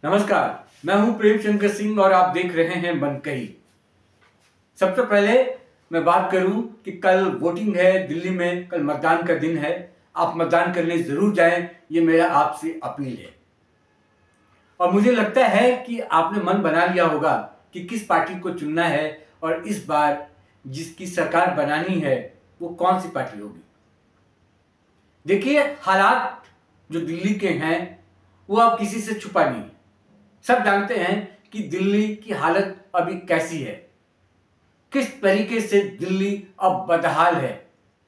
नमस्कार, मैं हूं प्रेम शंकर सिंह और आप देख रहे हैं मनकही। सबसे पहले मैं बात करूं कि कल वोटिंग है दिल्ली में, कल मतदान का दिन है। आप मतदान करने जरूर जाएं, ये मेरा आपसे अपील है। और मुझे लगता है कि आपने मन बना लिया होगा कि किस पार्टी को चुनना है और इस बार जिसकी सरकार बनानी है वो कौन सी पार्टी होगी। देखिए, हालात जो दिल्ली के हैं वो अब किसी से छुपा नहीं है। सब जानते हैं कि दिल्ली की हालत अभी कैसी है, किस तरीके से दिल्ली अब बदहाल है।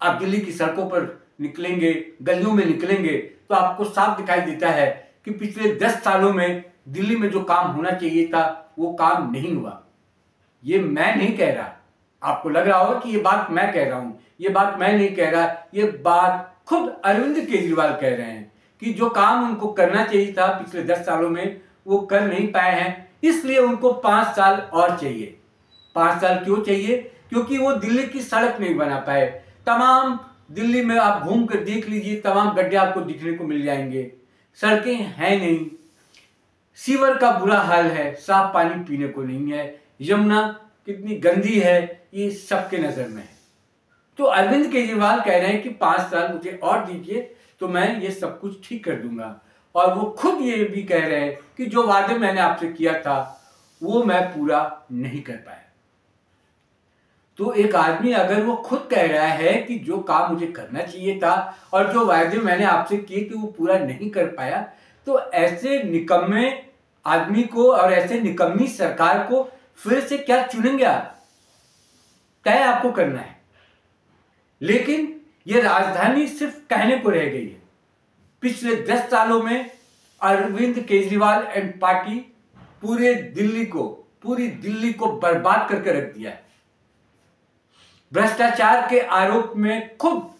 आप दिल्ली की सड़कों पर निकलेंगे, गलियों में निकलेंगे तो आपको साफ दिखाई देता है कि पिछले 10 सालों में दिल्ली में जो काम होना चाहिए था वो काम नहीं हुआ। ये मैं नहीं कह रहा, आपको लग रहा होगा कि ये बात मैं कह रहा हूं। ये बात मैं नहीं कह रहा, ये बात खुद अरविंद केजरीवाल कह रहे हैं कि जो काम उनको करना चाहिए था पिछले 10 सालों में वो कर नहीं पाए हैं, इसलिए उनको 5 साल और चाहिए। 5 साल क्यों चाहिए? क्योंकि वो दिल्ली की सड़क नहीं बना पाए। तमाम दिल्ली में आप घूम कर देख लीजिए, तमाम गड्ढे आपको दिखने को मिल जाएंगे। सड़कें हैं नहीं, सीवर का बुरा हाल है, साफ पानी पीने को नहीं है, यमुना कितनी गंदी है, ये सबके नजर में है। तो अरविंद केजरीवाल कह रहे हैं कि 5 साल मुझे और दीजिए तो मैं ये सब कुछ ठीक कर दूंगा। और वो खुद ये भी कह रहे हैं कि जो वादे मैंने आपसे किया था वो मैं पूरा नहीं कर पाया। तो एक आदमी अगर वो खुद कह रहा है कि जो काम मुझे करना चाहिए था और जो वादे मैंने आपसे किए थे वो पूरा नहीं कर पाया, तो ऐसे निकम्मे आदमी को और ऐसे निकम्मी सरकार को फिर से क्या चुनेंगे आप? तय आपको करना है। लेकिन ये राजधानी सिर्फ कहने को रह गई है। पिछले 10 सालों में अरविंद केजरीवाल एंड पार्टी पूरी दिल्ली को बर्बाद करके रख दिया है। भ्रष्टाचार के आरोप में खुद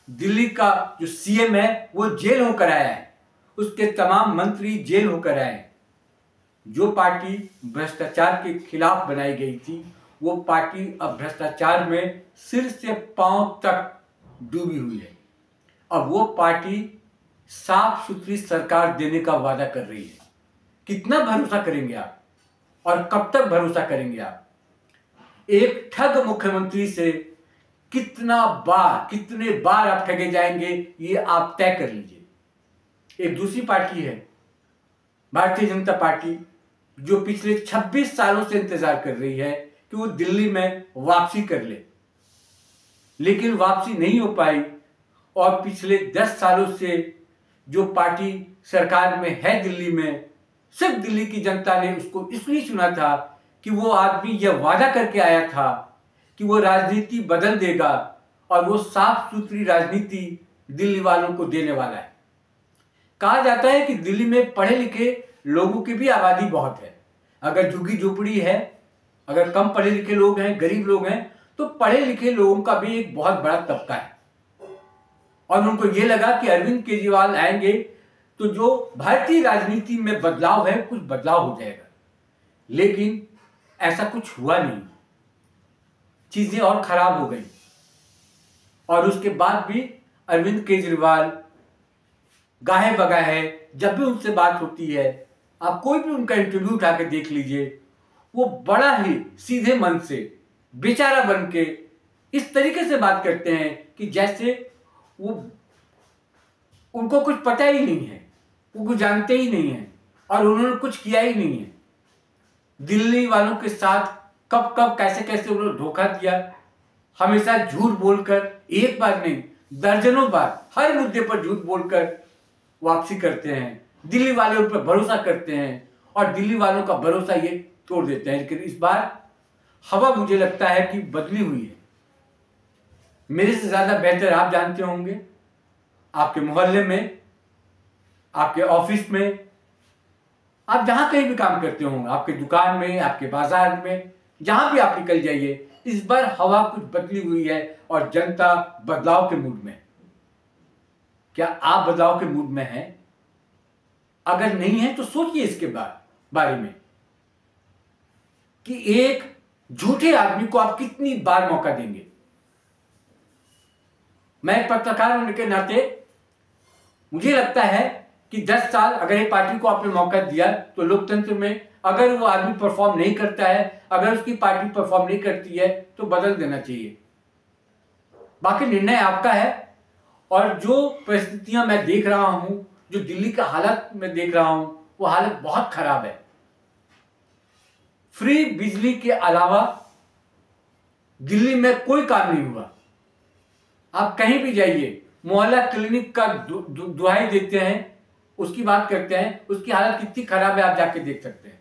दिल्ली का जो सीएम है वो जेल होकर आया है, उसके तमाम मंत्री जेल होकर आए हैं। जो पार्टी भ्रष्टाचार के खिलाफ बनाई गई थी वो पार्टी अब भ्रष्टाचार में सिर से पांव तक डूबी हुई है। अब वो पार्टी साफ सुथरी सरकार देने का वादा कर रही है। कितना भरोसा करेंगे आप और कब तक भरोसा करेंगे आप? एक ठग मुख्यमंत्री से कितने बार आप ठगे जाएंगे ये आप तय कर लीजिए। एक दूसरी पार्टी है भारतीय जनता पार्टी, जो पिछले 26 सालों से इंतजार कर रही है कि वो दिल्ली में वापसी कर ले, लेकिन वापसी नहीं हो पाई। और पिछले 10 सालों से जो पार्टी सरकार में है दिल्ली में, सिर्फ दिल्ली की जनता ने उसको इसलिए चुना था कि वो आदमी यह वादा करके आया था कि वो राजनीति बदल देगा और वो साफ सुथरी राजनीति दिल्ली वालों को देने वाला है। कहा जाता है कि दिल्ली में पढ़े लिखे लोगों की भी आबादी बहुत है। अगर झुग्गी झोपड़ी है, अगर कम पढ़े लिखे लोग हैं, गरीब लोग हैं, तो पढ़े लिखे लोगों का भी एक बहुत बड़ा तबका है। और उनको ये लगा कि अरविंद केजरीवाल आएंगे तो जो भारतीय राजनीति में बदलाव है, कुछ बदलाव हो जाएगा। लेकिन ऐसा कुछ हुआ नहीं, चीजें और खराब हो गई। और उसके बाद भी अरविंद केजरीवाल गाहे बगाहे, जब भी उनसे बात होती है, आप कोई भी उनका इंटरव्यू उठा के देख लीजिए, वो बड़ा ही सीधे मन से बेचारा बन के इस तरीके से बात करते हैं कि जैसे वो उनको कुछ पता ही नहीं है, वो कुछ जानते ही नहीं है और उन्होंने कुछ किया ही नहीं है। दिल्ली वालों के साथ कब कब कैसे कैसे उन्होंने धोखा दिया, हमेशा झूठ बोलकर, एक बार नहीं दर्जनों बार हर मुद्दे पर झूठ बोलकर वापसी करते हैं। दिल्ली वाले उन पर भरोसा करते हैं और दिल्ली वालों का भरोसा ये तोड़ देते हैं। लेकिन इस बार हवा मुझे लगता है कि बदली हुई है। मेरे से ज्यादा बेहतर आप जानते होंगे। आपके मोहल्ले में, आपके ऑफिस में, आप जहां कहीं भी काम करते होंगे, आपके दुकान में, आपके बाजार में, जहां भी आप निकल जाइए, इस बार हवा कुछ बदली हुई है और जनता बदलाव के मूड में। क्या आप बदलाव के मूड में हैं? अगर नहीं है तो सोचिए इसके बारे में कि एक झूठे आदमी को आप कितनी बार मौका देंगे। मैं एक पत्रकार होने के नाते मुझे लगता है कि 10 साल अगर एक पार्टी को आपने मौका दिया तो लोकतंत्र में अगर वो आदमी परफॉर्म नहीं करता है, अगर उसकी पार्टी परफॉर्म नहीं करती है तो बदल देना चाहिए। बाकी निर्णय आपका है। और जो परिस्थितियां मैं देख रहा हूं, जो दिल्ली का हालत में देख रहा हूं, वो हालत बहुत खराब है। फ्री बिजली के अलावा दिल्ली में कोई काम नहीं हुआ। आप कहीं भी जाइए, मोहल्ला क्लिनिक का दुहाई देते हैं, उसकी बात करते हैं, उसकी हालत कितनी खराब है आप जाके देख सकते हैं।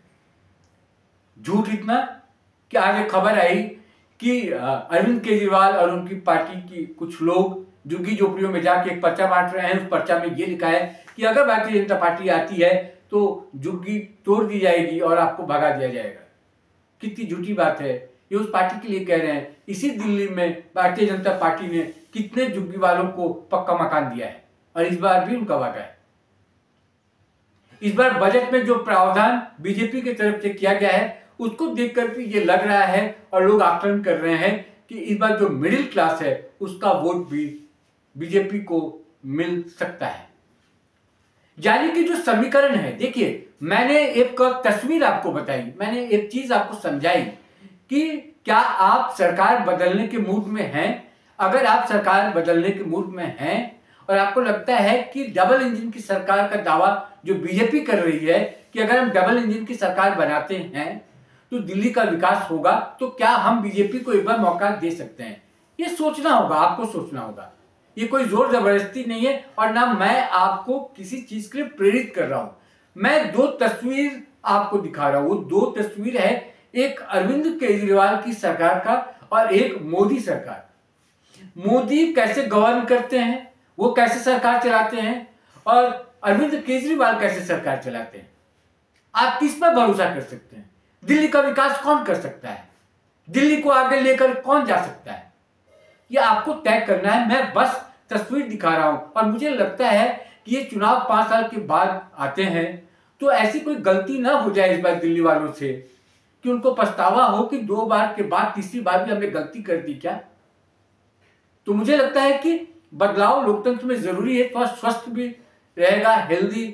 झूठ इतना कि आज एक खबर आई कि अरविंद केजरीवाल और उनकी पार्टी की कुछ लोग झुग्गी झोपड़ियों में जाके एक पर्चा बांट रहे हैं। उस पर्चा में ये लिखा है कि अगर भारतीय जनता पार्टी आती है तो झुग्गी तोड़ दी जाएगी और आपको भगा दिया जाएगा। कितनी झूठी बात है। ये उस पार्टी के लिए कह रहे हैं। इसी दिल्ली में भारतीय जनता पार्टी ने कितने झुग्गी वालों को पक्का मकान दिया है और इस बार भी उनका वादा है। इस बार बजट में जो प्रावधान बीजेपी की तरफ से किया गया है उसको देखकर भी ये लग रहा है और लोग आकलन कर रहे हैं कि इस बार जो मिडिल क्लास है उसका वोट भी बीजेपी को मिल सकता है। यानी कि जो समीकरण है, देखिए मैंने एक तस्वीर आपको बताई, मैंने एक चीज आपको समझाई कि क्या आप सरकार बदलने के मूड में हैं। अगर आप सरकार बदलने के मूड में हैं और आपको लगता है कि डबल इंजन की सरकार का दावा जो बीजेपी कर रही है कि अगर हम डबल इंजन की सरकार बनाते हैं तो दिल्ली का विकास होगा, तो क्या हम बीजेपी को एक बार मौका दे सकते हैं। ये सोचना होगा, आपको सोचना होगा। ये कोई जोर जबरदस्ती नहीं है और ना मैं आपको किसी चीज के लिए प्रेरित कर रहा हूं। मैं दो तस्वीर आपको दिखा रहा हूं। वो दो तस्वीर है, एक अरविंद केजरीवाल की सरकार का और एक मोदी सरकार। मोदी कैसे गवर्न करते हैं, वो कैसे सरकार चलाते हैं, और अरविंद केजरीवाल कैसे सरकार चलाते हैं। आप किस पर भरोसा कर सकते हैं। दिल्ली का विकास कौन कर सकता है, दिल्ली को आगे लेकर कौन जा सकता है, ये आपको तय करना है। मैं बस तस्वीर दिखा रहा हूं और मुझे लगता है कि ये चुनाव 5 साल के बाद आते हैं तो ऐसी कोई गलती ना हो जाए इस बार दिल्ली वालों से कि उनको पछतावा हो कि 2 बार के बाद तीसरी बार भी हमने गलती कर दी क्या। तो मुझे लगता है कि बदलाव लोकतंत्र में जरूरी है। थोड़ा स्वस्थ भी रहेगा, हेल्दी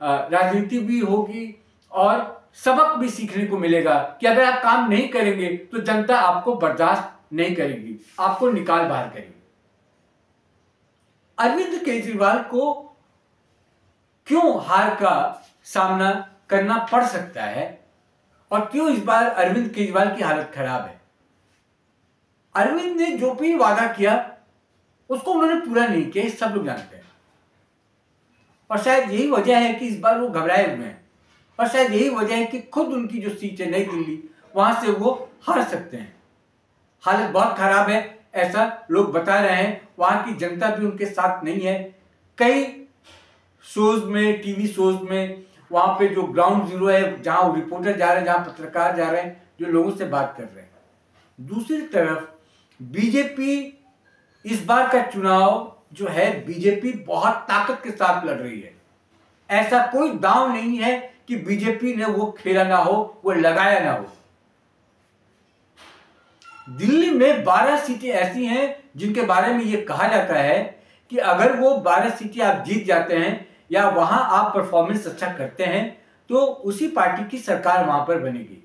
राजनीति भी होगी और सबक भी सीखने को मिलेगा कि अगर आप काम नहीं करेंगे तो जनता आपको बर्दाश्त नहीं करेगी, आपको निकाल बाहर करेगी। अरविंद केजरीवाल को क्यों हार का सामना करना पड़ सकता है और क्यों इस बार अरविंद केजरीवाल की हालत खराब है। अरविंद ने जो भी वादा किया उसको उन्होंने पूरा नहीं किया, सब लोग जानते हैं। और शायद यही वजह है कि इस बार वो घबराए हुए हैं और शायद यही वजह है कि खुद उनकी जो सीट है नई दिल्ली, वहां से वो हार सकते हैं। हालत बहुत खराब है ऐसा लोग बता रहे हैं। वहां की जनता भी उनके साथ नहीं है। कई शोज में, टीवी शोज में, वहां पे जो ग्राउंड जीरो है, जहां रिपोर्टर जा रहे हैं, जहां पत्रकार जा रहे हैं, जो लोगों से बात कर रहे हैं। दूसरी तरफ बीजेपी इस बार का चुनाव जो है, बीजेपी बहुत ताकत के साथ लड़ रही है। ऐसा कोई दांव नहीं है कि बीजेपी ने वो खेला ना हो, वो लगाया ना हो। दिल्ली में 12 सीटें ऐसी हैं जिनके बारे में ये कहा जाता है कि अगर वो 12 सीटें आप जीत जाते हैं या वहां आप परफॉर्मेंस अच्छा करते हैं तो उसी पार्टी की सरकार वहां पर बनेगी।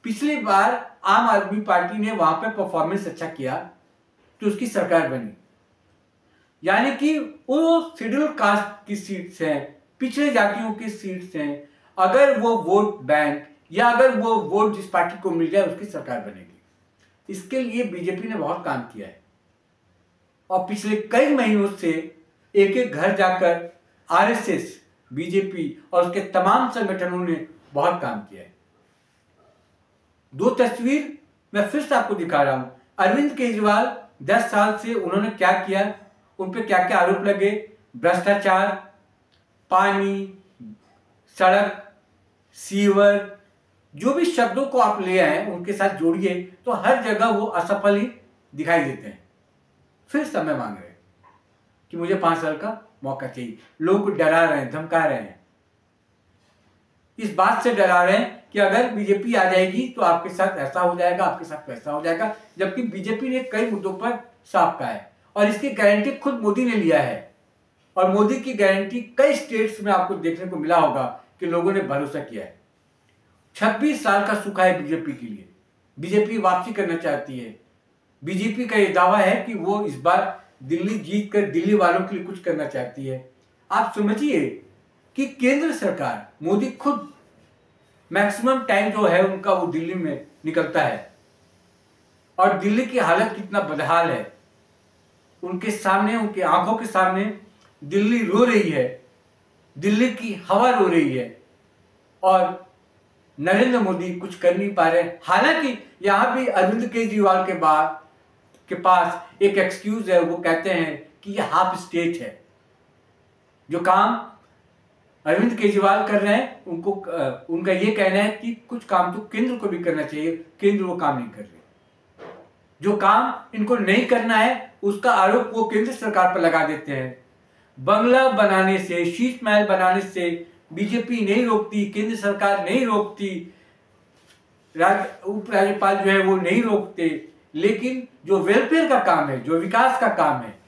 पिछली बार आम आदमी पार्टी ने वहां पर परफॉर्मेंस अच्छा किया तो उसकी सरकार बनी। यानी कि वो शेड्यूल कास्ट की सीट्स हैं, पिछड़े जातियों की सीट्स हैं, अगर वो वोट बैंक या अगर वो वोट जिस पार्टी को मिल जाए उसकी सरकार बनेगी। इसके लिए बीजेपी ने बहुत काम किया है और पिछले कई महीनों से एक एक घर जाकर आरएसएस, बीजेपी और उसके तमाम संगठनों ने बहुत काम किया है। दो तस्वीर मैं फिर से आपको दिखा रहा हूं। अरविंद केजरीवाल 10 साल से उन्होंने क्या किया, उन पे क्या क्या आरोप लगे, भ्रष्टाचार, पानी, सड़क, सीवर, जो भी शब्दों को आप ले आए उनके साथ जोड़िए तो हर जगह वो असफल ही दिखाई देते हैं। फिर समय मांग रहे हैं कि मुझे 5 साल का मौका चाहिए। लोगों को डरा रहे हैं, धमका रहे हैं, इस बात से डरा रहे हैं कि अगर बीजेपी आ जाएगी तो आपके साथ ऐसा हो जाएगा, आपके साथ वैसा हो जाएगा। जबकि बीजेपी ने कई मुद्दों पर साफ कहा है और इसकी गारंटी खुद मोदी ने लिया है और मोदी की गारंटी कई स्टेट्स में आपको देखने को मिला होगा कि लोगों ने भरोसा किया है। 26 साल का सूखा है बीजेपी के लिए। बीजेपी वापसी करना चाहती है। बीजेपी का यह दावा है कि वो इस बार दिल्ली जीतकर दिल्ली वालों के लिए कुछ करना चाहती है। आप समझिए कि केंद्र सरकार, मोदी खुद मैक्सिमम टाइम जो है उनका वो दिल्ली में निकलता है और दिल्ली की हालत कितना बदहाल है। उनके सामने, उनकी आंखों के सामने दिल्ली रो रही है, दिल्ली की हवा रो रही है और नरेंद्र मोदी कुछ कर नहीं पा रहे। हालांकि यहां भी अरविंद केजरीवाल के पास एक एक्सक्यूज है। वो कहते हैं कि ये हाफ स्टेट है। जो काम अरविंद केजरीवाल कर रहे हैं उनका ये कहना है कि कुछ काम तो केंद्र को भी करना चाहिए, केंद्र वो काम नहीं कर रहे। जो काम इनको नहीं करना है उसका आरोप वो केंद्र सरकार पर लगा देते हैं। बंगला बनाने से, शीश महल बनाने से बीजेपी नहीं रोकती, केंद्र सरकार नहीं रोकती, उपराज्यपाल जो है वो नहीं रोकते, लेकिन जो वेलफेयर का काम है, जो विकास का काम है,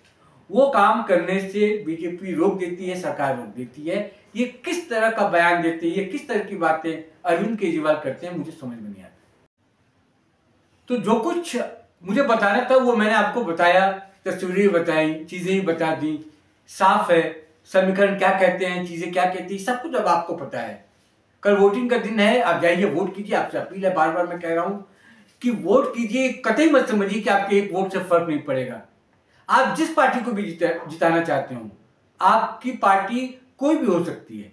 वो काम करने से बीजेपी रोक देती है, सरकार रोक देती है। ये किस तरह का बयान देते हैं, ये किस तरह की बातें अरविंद केजरीवाल करते हैं, मुझे समझ में नहीं आता। तो जो कुछ मुझे बताना था वो मैंने आपको बताया, तस्वीरें बताई, चीजें ही बता दी। साफ है समीकरण क्या कहते हैं, चीजें क्या कहती है, सब कुछ अब आपको पता है। कल वोटिंग का दिन है, आप जाइए वोट कीजिए। आपसे अपील है, बार बार मैं कह रहा हूं कि वोट कीजिए। कतई मत समझिए कि आपके एक वोट से फर्क नहीं पड़ेगा। आप जिस पार्टी को भी जिताना चाहते हो, आपकी पार्टी कोई भी हो सकती है,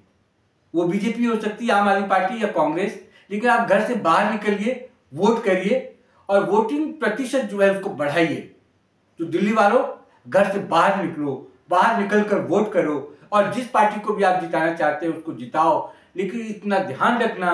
वो बीजेपी हो सकती है, आम आदमी पार्टी या कांग्रेस, लेकिन आप घर से बाहर निकलिए, वोट करिए और वोटिंग प्रतिशत जो है उसको बढ़ाइए। तो दिल्ली वालों, घर से बाहर निकलो, बाहर निकलकर वोट करो और जिस पार्टी को भी आप जिताना चाहते हैं उसको जिताओ। लेकिन इतना ध्यान रखना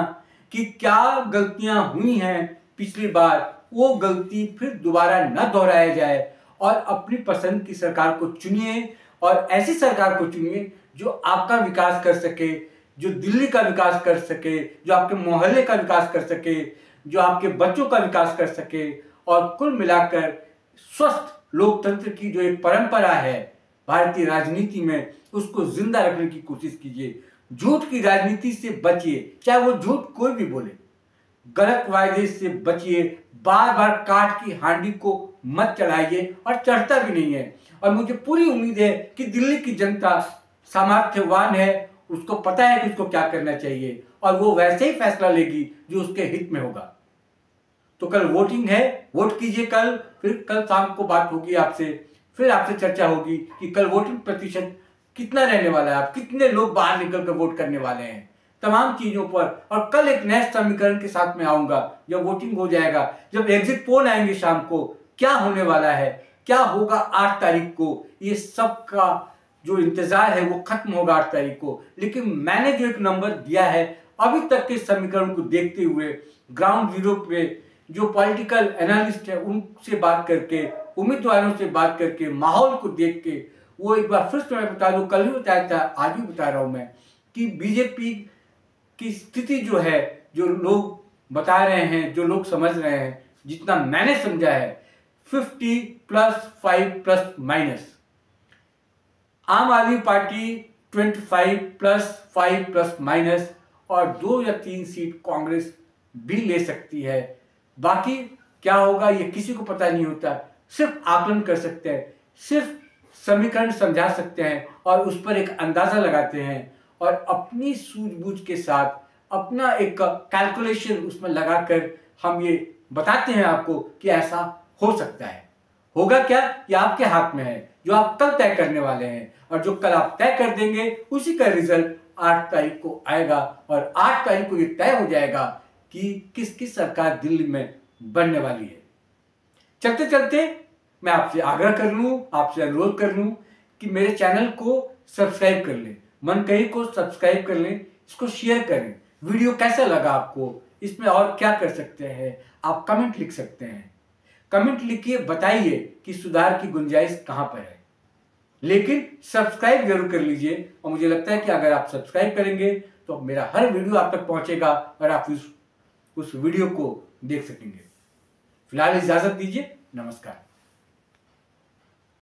कि क्या गलतियां हुई हैं पिछली बार, वो गलती फिर दोबारा न दोहराया जाए और अपनी पसंद की सरकार को चुनिए और ऐसी सरकार को चुनिए जो आपका विकास कर सके, जो दिल्ली का विकास कर सके, जो आपके मोहल्ले का विकास कर सके, जो आपके बच्चों का विकास कर सके। और कुल मिलाकर स्वस्थ लोकतंत्र की जो एक परंपरा है भारतीय राजनीति में, उसको जिंदा रखने की कोशिश कीजिए। झूठ की राजनीति से बचिए, चाहे वो झूठ कोई भी बोले। गलत वायदे से बचिए, बार बार काट की हांडी को मत चढ़ाइए और चढ़ता भी नहीं है। और मुझे पूरी उम्मीद है कि दिल्ली की जनता सामर्थ्यवान है, उसको पता है कि उसको क्या करना चाहिए और वो वैसे ही फैसला लेगी जो उसके हित में होगा। तो कल वोटिंग है, वोट कीजिए कल, फिर कल शाम को बात होगी आपसे, फिर आपसे चर्चा होगी कि कल वोटिंग प्रतिशत कितना रहने वाला है, आप कितने लोग बाहर निकलकर वोट करने वाले हैं, तमाम चीजों पर। और कल एक नए समीकरण के साथ में आऊंगा जब वोटिंग हो जाएगा, जब एग्जिट पोल आएंगे शाम को, क्या होने वाला है, क्या होगा 8 तारीख को, ये सब का जो इंतजार है वो खत्म होगा 8 तारीख को। लेकिन मैंने जो एक नंबर दिया है अभी तक के समीकरण को देखते हुए, ग्राउंड जीरो पे जो पॉलिटिकल एनालिस्ट है उनसे बात करके, उम्मीदवारों से बात करके, माहौल को देख के, वो एक बार फिर से मैं बता दूं, कल भी बताया था, आज भी बता रहा हूं मैं कि बीजेपी की स्थिति जो है, जो लोग बता रहे हैं, जो लोग समझ रहे हैं, जितना मैंने समझा है 50+5+-, आम आदमी पार्टी 25+5+- और 2 या 3 सीट कांग्रेस भी ले सकती है। बाकी क्या होगा ये किसी को पता नहीं होता, सिर्फ आकलन कर सकते हैं, सिर्फ समीकरण समझा सकते हैं और उस पर एक अंदाजा लगाते हैं और अपनी सूझबूझ के साथ अपना एक कैलकुलेशन उसमें लगाकर हम ये बताते हैं आपको कि ऐसा हो सकता है। होगा क्या, ये आपके हाथ में है, जो आप कल तय करने वाले हैं। और जो कल आप तय कर देंगे उसी का रिजल्ट 8 तारीख को आएगा और 8 तारीख को ये तय हो जाएगा कि किसकी सरकार दिल्ली में बनने वाली है। चलते चलते मैं आपसे आग्रह कर लूं, आपसे अनुरोध कर लूं कि मेरे चैनल को सब्सक्राइब कर लें, मनकही को सब्सक्राइब कर लें, इसको शेयर करें। वीडियो कैसा लगा आपको, इसमें और क्या कर सकते हैं, आप कमेंट लिख सकते हैं। कमेंट लिखिए, बताइए कि सुधार की गुंजाइश कहां पर है। लेकिन सब्सक्राइब जरूर कर लीजिए और मुझे लगता है कि अगर आप सब्सक्राइब करेंगे तो मेरा हर वीडियो आप तक पहुंचेगा और आप उस वीडियो को देख सकेंगे। फिलहाल इजाजत दीजिए, नमस्कार।